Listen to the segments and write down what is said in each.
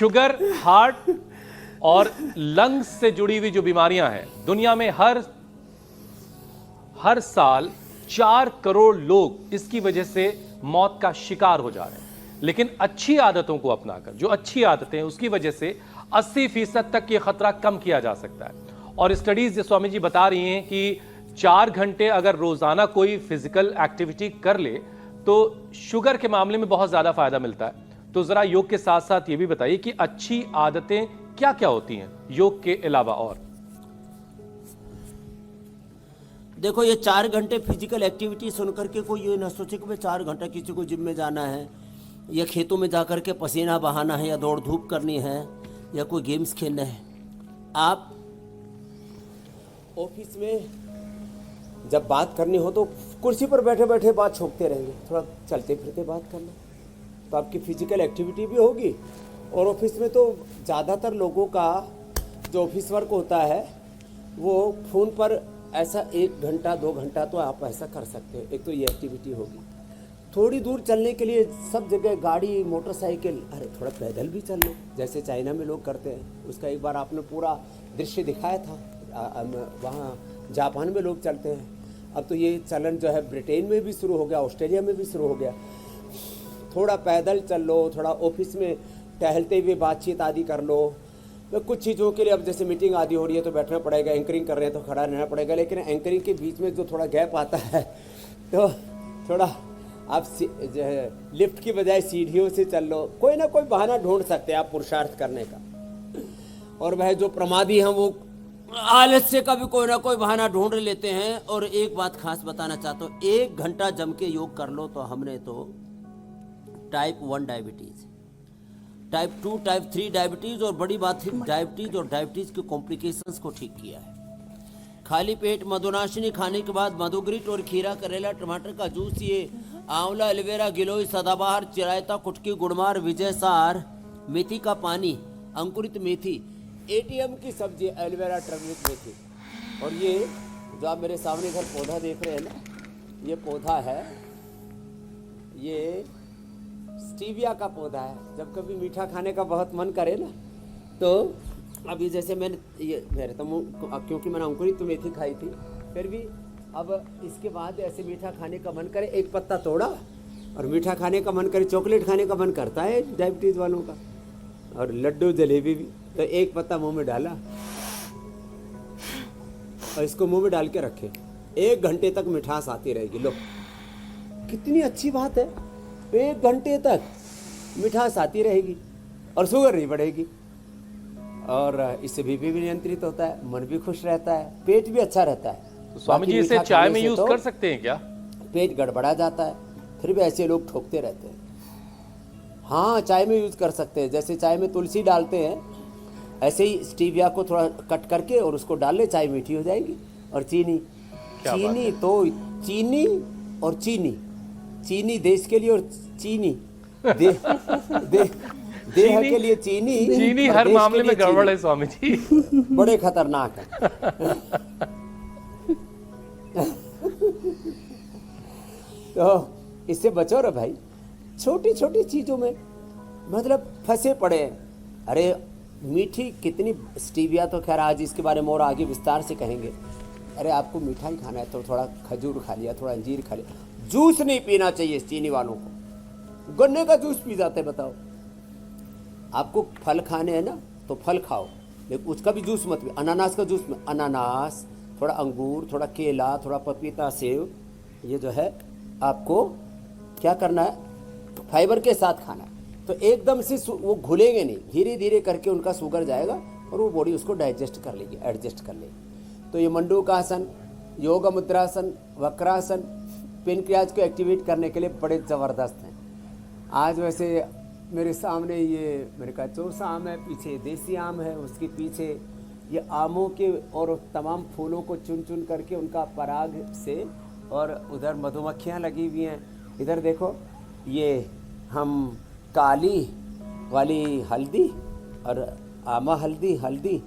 Sugar, heart और lungs से जुड़ी हुई जो बीमारियां हैं, दुनिया में हर साल 4 करोड़ लोग इसकी वजह से मौत का शिकार हो जा रहे हैं। लेकिन अच्छी आदतों को अपनाकर, जो अच्छी आदतें हैं, उसकी वजह से 80% तक ये खतरा कम किया जा सकता है। और स्टडीज जो स्वामी जी बता रही हैं कि 4 घंटे अगर रोजाना कोई फिजिकल एक्टिविटी कर ले तो शुगर के मामले में बहुत ज्यादा फायदा मिलता है। तो जरा योग के साथ साथ ये भी बताइए कि अच्छी आदतें क्या क्या होती हैं योग के अलावा। और देखो, ये 4 घंटे फिजिकल एक्टिविटी सुन करके कोई ये ना सोचे कि भाई 4 घंटा किसी को जिम में जाना है या खेतों में जा करके पसीना बहाना है या दौड़ धूप करनी है या कोई गेम्स खेलना है। आप ऑफिस में जब बात करनी हो तो कुर्सी पर बैठे बैठे बात छोड़ते रहेंगे, थोड़ा चलते फिरते बात करना, तो आपकी फिजिकल एक्टिविटी भी होगी। और ऑफिस में तो ज़्यादातर लोगों का जो ऑफिस वर्क होता है वो फ़ोन पर ऐसा 1 घंटा 2 घंटा तो आप ऐसा कर सकते हो। एक तो ये एक्टिविटी होगी। थोड़ी दूर चलने के लिए सब जगह गाड़ी मोटरसाइकिल, अरे थोड़ा पैदल भी चल लो, जैसे चाइना में लोग करते हैं। उसका एक बार आपने पूरा दृश्य दिखाया था, वहाँ जापान में लोग चलते हैं। अब तो ये चलन जो है ब्रिटेन में भी शुरू हो गया, ऑस्ट्रेलिया में भी शुरू हो गया। थोड़ा पैदल चल लो, थोड़ा ऑफिस में टहलते हुए बातचीत आदि कर लो। तो कुछ चीज़ों के लिए अब जैसे मीटिंग आदि हो रही है तो बैठना पड़ेगा, एंकरिंग कर रहे हैं तो खड़ा रहना पड़ेगा, लेकिन एंकरिंग के बीच में जो थोड़ा गैप आता है तो थोड़ा आप जो है लिफ्ट की बजाय सीढ़ियों से चल लो। कोई ना कोई बहाना ढूंढ सकते हैं आप पुरुषार्थ करने का। और वह जो प्रमादी हैं वो आलस्य का भी कोई ना कोई बहाना ढूंढ लेते हैं। और एक बात खास बताना चाहता हूँ, 1 घंटा जम के योग कर लो तो हमने तो type 1 diabetes, type 2, type 3 diabetes और बड़ी बात है डायबिटीज़ और डायबिटीज़ के कॉम्प्लिकेशंस को ठीक किया है। खाली पेट मधुनाशिनी खाने के बाद मधुग्रिट और खीरा, करेला, टमाटर का जूस, ये आंवला, एलोवेरा, गिलोय, सदाबहार, चिरायता, कुटकी, गुड़मार, विजय सार, मेथी का पानी, अंकुरित मेथी, एटीएम की सब्जी, एलोवेरा, टर्मरिक, मेथी। और ये जो आप मेरे सामने इधर पौधा देख रहे हैं ना, ये पौधा है, ये स्टीविया का पौधा है। जब कभी मीठा खाने का बहुत मन करे ना तो अभी जैसे मैंने ये मेरे तो क्योंकि मैंने अंकुरित तो मेथी खाई थी, फिर भी अब इसके बाद ऐसे मीठा खाने का मन करे, एक पत्ता तोड़ा और मीठा खाने का मन करे, चॉकलेट खाने का मन करता है डायबिटीज़ वालों का, और लड्डू जलेबी भी, तो एक पत्ता मुंह में डाला और इसको मुंह में डाल के रखे, 1 घंटे तक मिठास आती रहेगी। लो कितनी अच्छी बात है, 1 घंटे तक मिठास आती रहेगी और शुगर नहीं बढ़ेगी, और इससे बीपी भी नियंत्रित होता है, मन भी खुश रहता है, पेट भी अच्छा रहता है। तो स्वामी जी इसे चाय में यूज कर सकते हैं क्या? पेट गड़बड़ा जाता है, फिर भी ऐसे लोग ठोकते रहते हैं। हाँ, चाय में यूज कर सकते हैं। जैसे चाय में तुलसी डालते हैं, ऐसे ही स्टीविया को थोड़ा कट करके और उसको डाल ले, चाय मीठी हो जाएगी। और चीनी, चीनी तो चीनी और चीनी देश के लिए और चीनी देह के लिए चीनी हर मामले में गड़बड़ है स्वामी जी, बड़े खतरनाक है। तो इससे बचो रे भाई, छोटी छोटी चीजों में मतलब फंसे पड़े हैं। अरे मीठी कितनी, स्टीविया तो खैर आज इसके बारे में और आगे विस्तार से कहेंगे। अरे आपको मीठा ही खाना है तो थोड़ा खजूर खा लिया, थोड़ा अंजीर खा लिया। जूस नहीं पीना चाहिए चीनी वालों को, गन्ने का जूस पी जाते, बताओ। आपको फल खाने हैं ना तो फल खाओ, लेकिन उसका भी जूस मत पी। अनानास का जूस में अनानास, थोड़ा अंगूर, थोड़ा केला, थोड़ा पपीता, सेव, ये जो है आपको क्या करना है, फाइबर के साथ खाना है। तो एकदम से वो घुलेंगे नहीं, धीरे धीरे करके उनका शुगर जाएगा और वो बॉडी उसको डाइजेस्ट कर लेगी, एडजस्ट कर लेगी। तो ये मंडूकासन, योग मुद्रासन, वक्रासन पेनक्रियाज को एक्टिवेट करने के लिए बड़े ज़बरदस्त हैं। आज वैसे मेरे सामने ये मेरे का चौसा आम है, पीछे देसी आम है, उसके पीछे ये आमों के और तमाम फूलों को चुन चुन करके उनका पराग से, और उधर मधुमक्खियाँ लगी हुई हैं। इधर देखो, ये हम काली वाली हल्दी और आमा हल्दी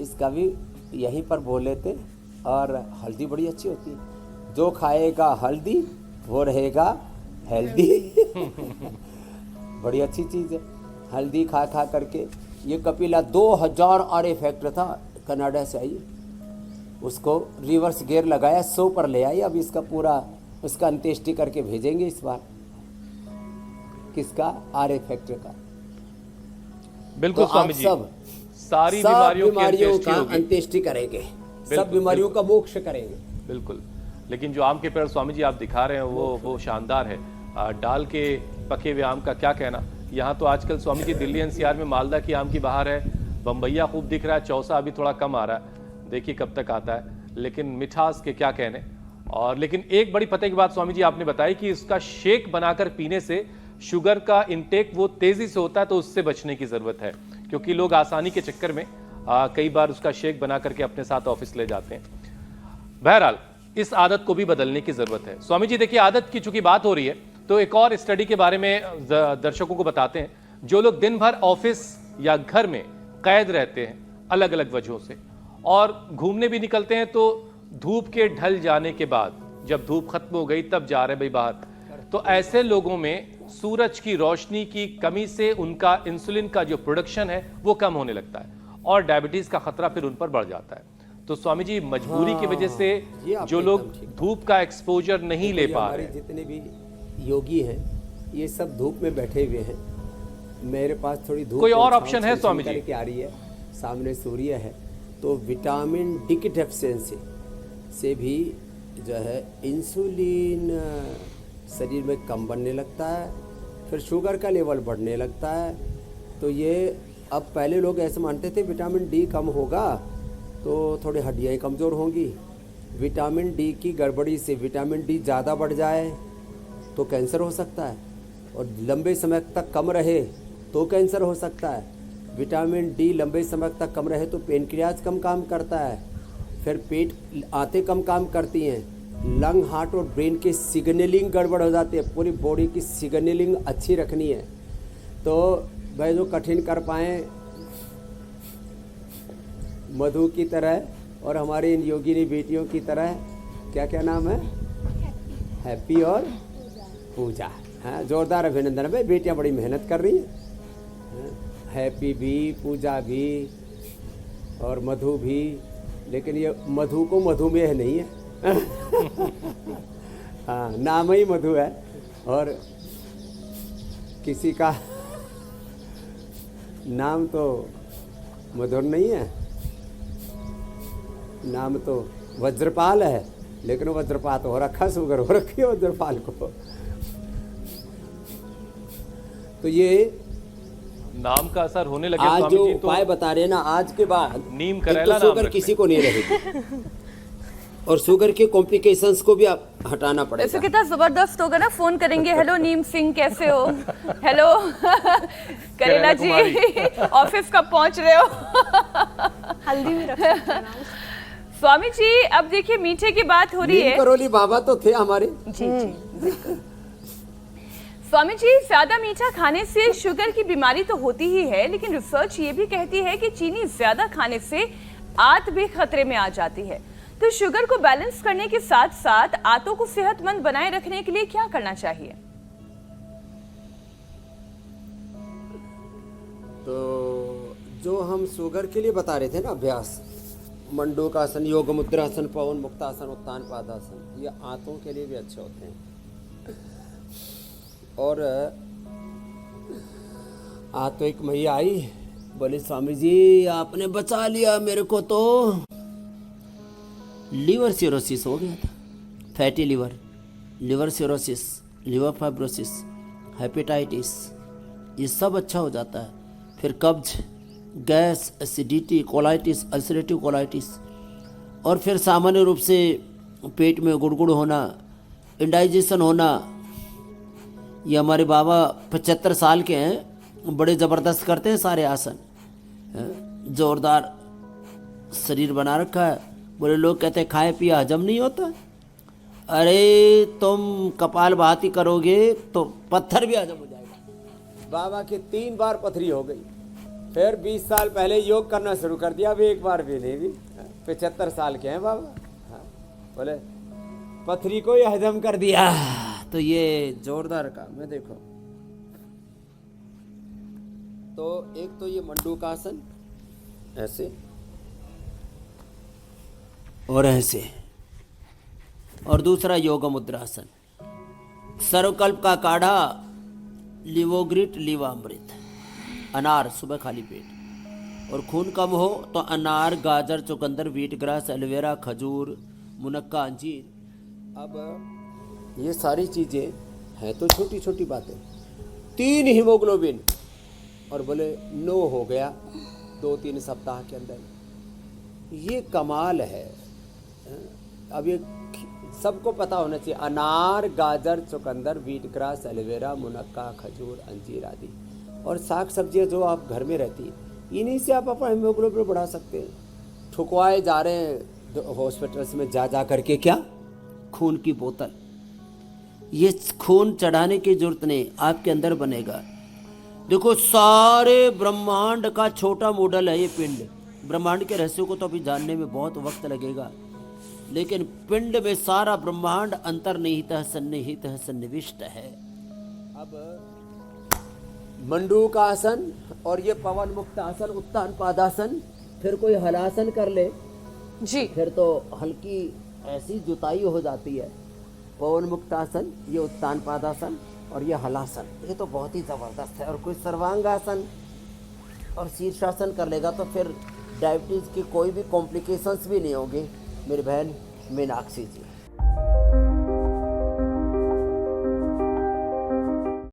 इसका भी यहीं पर बोल लेते, और हल्दी बड़ी अच्छी होती है। जो खाएगा हल्दी वो रहेगा हेल्दी। बड़ी अच्छी चीज़ है हल्दी खा खा करके। ये कपिला 2000 आर इफेक्ट था, कनाडा से आई, उसको रिवर्स गियर लगाया, 100 पर ले आई। अब इसका पूरा उसका अंत्येष्टि करके भेजेंगे इस बार। किसका? आर इफेक्ट का। बिल्कुल तो स्वामी आप जी, सब सारी सब बीमारियों की बीमारियों अंत्येष्टि का होगी। अंत्येष्टि करेंगे, सब बिल्कुल, बीमारियों का मोक्ष करेंगे। बिल्कुल। लेकिन जो आम के पेड़ स्वामी जी आप दिखा रहे हैं वो शानदार है। डाल के पके हुए आम का क्या कहना। यहाँ तो आजकल स्वामी जी दिल्ली एनसीआर में मालदा की आम की बहार है, बम्बैया खूब दिख रहा है, चौसा अभी थोड़ा कम आ रहा है, देखिए कब तक आता है। लेकिन मिठास के क्या कहने। और लेकिन एक बड़ी पते की बात स्वामी जी आपने बताई कि इसका शेक बनाकर पीने से शुगर का इंटेक वो तेजी से होता है, तो उससे बचने की जरूरत है, क्योंकि लोग आसानी के चक्कर में कई बार उसका शेक बना करके अपने साथ ऑफिस ले जाते हैं। बहरहाल इस आदत को भी बदलने की जरूरत है। स्वामी जी देखिए, आदत की चूंकि बात हो रही है तो एक और स्टडी के बारे में दर्शकों को बताते हैं। जो लोग दिन भर ऑफिस या घर में कैद रहते हैं अलग अलग वजहों से, और घूमने भी निकलते हैं तो धूप के ढल जाने के बाद, जब धूप खत्म हो गई तब जा रहे भाई बाहर, तो ऐसे लोगों में सूरज की रोशनी की कमी से उनका इंसुलिन का जो प्रोडक्शन है वो कम होने लगता है, और डायबिटीज का खतरा फिर उन पर बढ़ जाता है। तो स्वामी जी मजबूरी की वजह से जो लोग धूप का एक्सपोजर नहीं ले पा रहे, जितने भी योगी हैं ये सब धूप में बैठे हुए हैं। मेरे पास थोड़ी धूप कोई और ऑप्शन है स्वामी जी? की आ रही है, सामने सूर्य है, तो विटामिन डी की डेफिशिएंसी से भी जो है इंसुलिन शरीर में कम बनने लगता है, फिर शुगर का लेवल बढ़ने लगता है। तो ये अब पहले लोग ऐसे मानते थे विटामिन डी कम होगा तो थोड़ी हड्डियाँ कमज़ोर होंगी, विटामिन डी की गड़बड़ी से विटामिन डी ज़्यादा बढ़ जाए तो कैंसर हो सकता है, और लंबे समय तक कम रहे तो कैंसर हो सकता है। विटामिन डी लंबे समय तक कम रहे तो पेनक्रियाज कम काम करता है, फिर पेट आंतें कम काम करती हैं, लंग, हार्ट और ब्रेन की सिग्नलिंग गड़बड़ हो जाती है। पूरी बॉडी की सिग्नलिंग अच्छी रखनी है। तो भाई जो कठिन कर पाएँ मधु की तरह और हमारी इन योगिनी बेटियों की तरह, क्या क्या नाम है, हैप्पी और पूजा। हाँ, जोरदार अभिनंदन भाई, बेटियां बड़ी मेहनत कर रही हैं। हैप्पी भी, पूजा भी और मधु भी, लेकिन ये मधु को मधुमेह नहीं है हाँ, नाम ही मधु है, और किसी का नाम तो मधुर नहीं है, नाम तो वज्रपाल है, लेकिन वज्रपात हो रखा, शुगर हो रखी है वज्रपाल को। तो ये नाम का असर होने लगे आज स्वामी जो जी, तो उपाय बता रहे हैं ना, आज के बाद नीम एक करेला तो नाम शुगर रखते किसी को नहीं रहेगी और शुगर के कॉम्प्लिकेशंस को भी आप हटाना पड़ेगा। ऐसे कितना जबरदस्त होगा ना, फोन करेंगे, हेलो नीम सिंह कैसे हो, हेलो करेला जी ऑफिस कब पहुंच रहे हो हल्दी में रखा स्वामी जी अब देखिए मीठे की बात हो रही नीम है। करोली बाबा तो थे हमारे। जी जी स्वामी जी, ज्यादा मीठा खाने से शुगर की बीमारी तो होती ही है, लेकिन रिसर्च ये भी कहती है कि चीनी ज्यादा खाने से आंत भी खतरे में आ जाती है। तो शुगर को बैलेंस करने के साथ साथ आंतों को सेहतमंद बनाए रखने के लिए क्या करना चाहिए? तो जो हम शुगर के लिए बता रहे थे ना अभ्यास, मंडूकासन, योग मुद्रासन, पवन मुक्तासन, उत्तान पादासन, ये आंतों के लिए भी अच्छे होते हैं। और आज तो एक मैया आई, बोले स्वामी जी आपने बचा लिया मेरे को, तो लीवर सिरोसिस हो गया था, fatty liver, liver cirrhosis, liver fibrosis, hepatitis, ये सब अच्छा हो जाता है। फिर कब्ज, gas, acidity, colitis, ulcerative colitis, और फिर सामान्य रूप से पेट में गुड़गुड़ होना, इंडाइजेशन होना। ये हमारे बाबा 75 साल के हैं, बड़े ज़बरदस्त करते हैं सारे आसन, जोरदार शरीर बना रखा है। बोले लोग कहते हैं खाए पिया हजम नहीं होता, अरे तुम कपाल भाती करोगे तो पत्थर भी हजम हो जाएगा। बाबा की 3 बार पथरी हो गई, फिर 20 साल पहले योग करना शुरू कर दिया, अभी एक बार भी नहीं भी। 75 साल के हैं बाबा। हाँ, बोले पथरी को ही हजम कर दिया। तो ये जोरदार काम है। देखो तो एक तो ये मंडूकासन ऐसे और ऐसे, और दूसरा योग मुद्रासन। सर्वकल्प का काढ़ा, लिवोग्रिट लीवामृत, अनार सुबह खाली पेट, और खून कम हो तो अनार, गाजर, चुकंदर, व्हीट ग्रास, एलोवेरा, खजूर, मुनक्का, अंजीर। अब ये सारी चीज़ें हैं तो छोटी छोटी बातें। 3 हीमोग्लोबिन और बोले 9 हो गया 2-3 सप्ताह के अंदर। ये कमाल है। अब ये सबको पता होना चाहिए। अनार, गाजर, चुकंदर, व्हीट ग्रास, एलोवेरा, मुनक्का, खजूर, अंजीर आदि, और साग सब्जियां जो आप घर में रहती हैं, इन्हीं से आप अपना हीमोग्लोबिन बढ़ा सकते हैं। ठुकवाए जा रहे हैं हॉस्पिटल्स में जा करके, क्या खून की बोतल। ये खून चढ़ाने की जरूरत नहीं, आपके अंदर बनेगा। देखो, सारे ब्रह्मांड का छोटा मॉडल है ये पिंड। ब्रह्मांड के रहस्यों को तो अभी जानने में बहुत वक्त लगेगा, लेकिन पिंड में सारा ब्रह्मांड अंतर्निहितः सन्निहितः सन्निविष्ट है। अब मंडूकासन और ये पवन मुक्त आसन, उत्तान पादासन, फिर कोई हलासन कर ले जी, फिर तो हल्की ऐसी जुताई हो जाती है। पवन मुक्तासन, ये उत्तान पादासन और ये हलासन, ये तो बहुत ही ज़बरदस्त है। और कोई सर्वांगासन और शीर्षासन कर लेगा तो फिर डायबिटीज़ की कोई भी कॉम्प्लिकेशंस भी नहीं होगी। मेरी बहन मीनाक्षी जी।